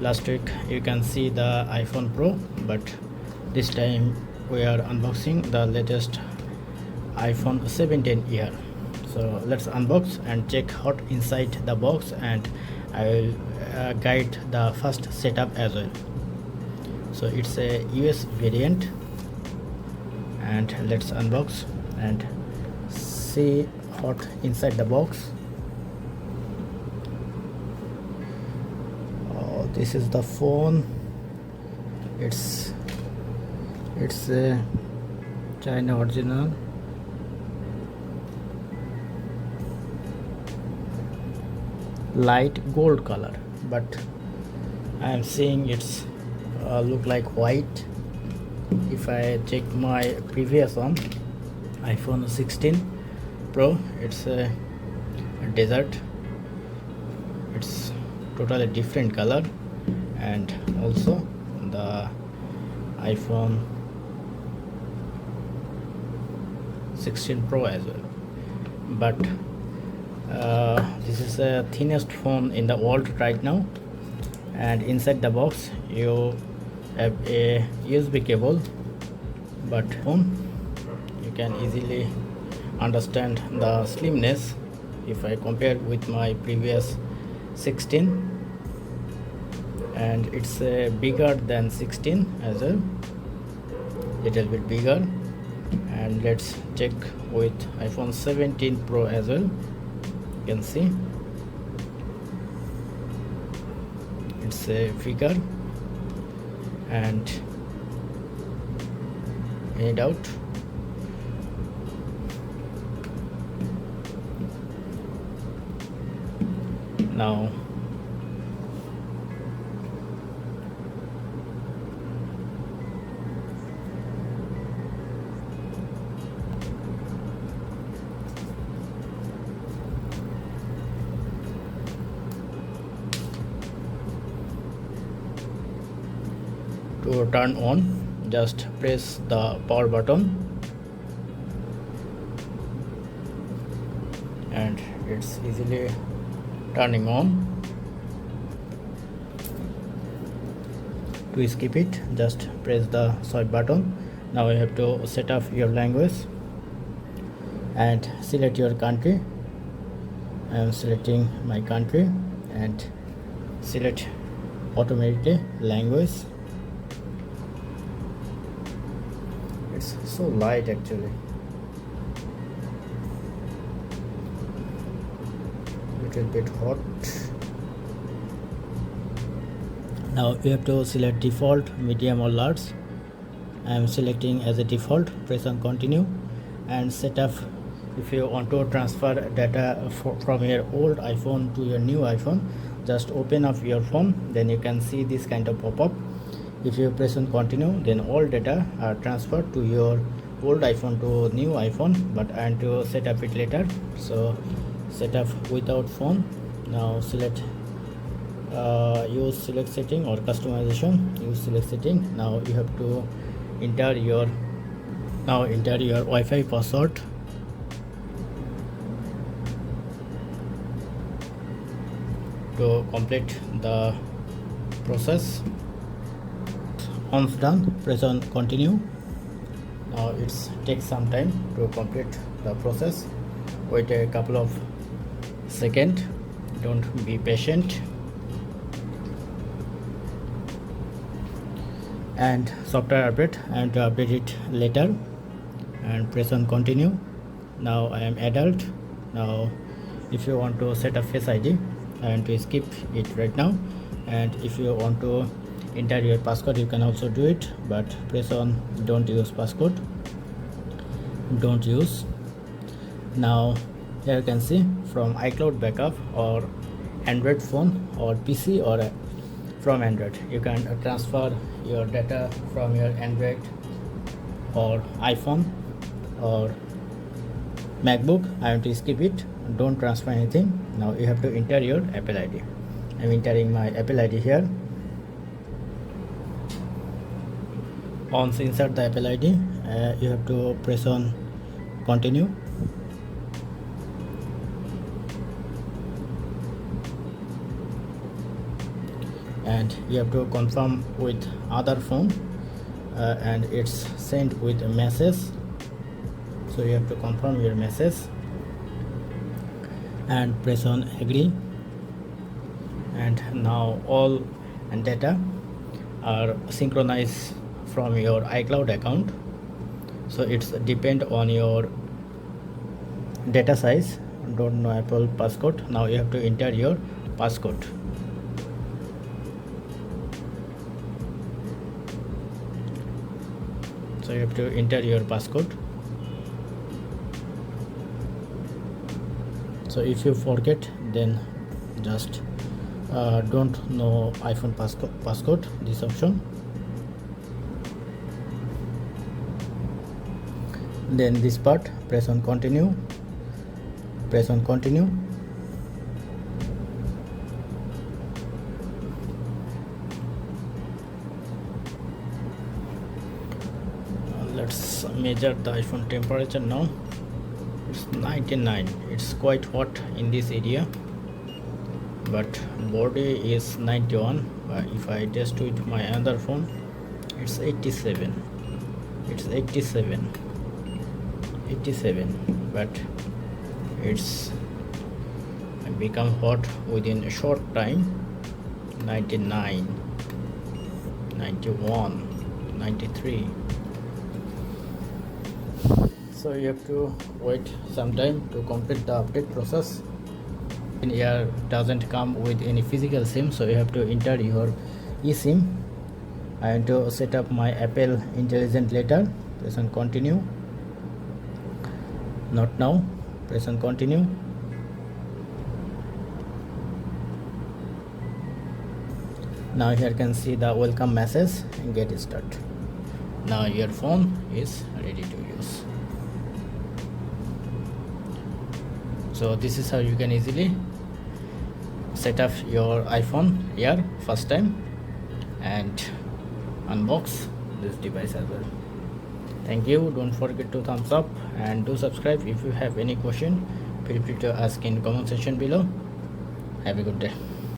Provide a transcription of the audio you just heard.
Last week you can see the iPhone Pro, but this time we are unboxing the latest iPhone 17 here. So let's unbox and check what inside the box, and I will guide the first setup as well. So it's a US variant, and let's unbox and see what inside the box. This is the phone. It's a China original. Light gold color, but I am seeing it's look like white. If I check my previous one, iPhone 16 Pro, it's a desert. It's totally different color, and also the iPhone 16 Pro as well. But this is the thinnest phone in the world right now, and inside the box you have a USB cable, but you can easily understand the slimness if I compare with my previous 16, and it's bigger than 16 as well, little bit bigger. And let's check with iPhone 17 Pro as well. You can see it's a figure, and any doubt? Now to turn on, just press the power button and it's easily turning on. To skip it, just press the swipe button. Now you have to set up your language and select your country. I am selecting my country and select automatically language. It's so light actually. Little bit hot. Now you have to select default, medium or large. I am selecting as a default. Press on continue and set up. If you want to transfer data from your old iPhone to your new iPhone, just open up your phone, then you can see this kind of pop-up. If you press on continue, then all data are transferred to your old iPhone to new iPhone, but I want to set up it later. So set up without phone. Now select use select setting or customization. Use select setting. Now you have to enter your Wi-Fi password. To complete the process. Once done, press on continue. Now it takes some time to complete the process. Wait a couple of seconds. Don't be patient. And software update, I am to update it later, and press on continue. Now I am adult. Now if you want to set up Face ID, I want to skip it right now, and if you want to enter your passcode, you can also do it, but press on don't use passcode. Don't use. Now here you can see from iCloud backup or Android phone or PC or from Android, you can transfer your data from your Android or iPhone or MacBook. I want to skip it. Don't transfer anything. Now you have to enter your Apple ID. I'm entering my Apple ID here. Once insert the Apple ID, you have to press on continue. and you have to confirm with other phone, and it's sent with a message, so you have to confirm your message and press on agree. And now all data are synchronized from your iCloud account, so it's depend on your data size. Don't know Apple passcode. Now you have to enter your passcode. So you have to enter your passcode. So if you forget, then just don't know iPhone passcode, this option. Then this part, press on continue, press on continue. Let's measure the iPhone temperature now. It's 99. It's quite hot in this area, but body is 91. If I test with my other phone, it's 87. It's 87, but it's become hot within a short time. 99, 91, 93. So you have to wait some time to complete the update process. In here doesn't come with any physical SIM, so you have to enter your eSIM. And to set up my Apple intelligent letter, press on continue. Not now, press on continue. Now here you can see the welcome message and get started. Now your phone is ready to use. So this is how you can easily set up your iPhone here first time and unbox this device as well. Thank you. Don't forget to thumbs up and do subscribe. If you have any question, feel free to ask in comment section below. Have a good day.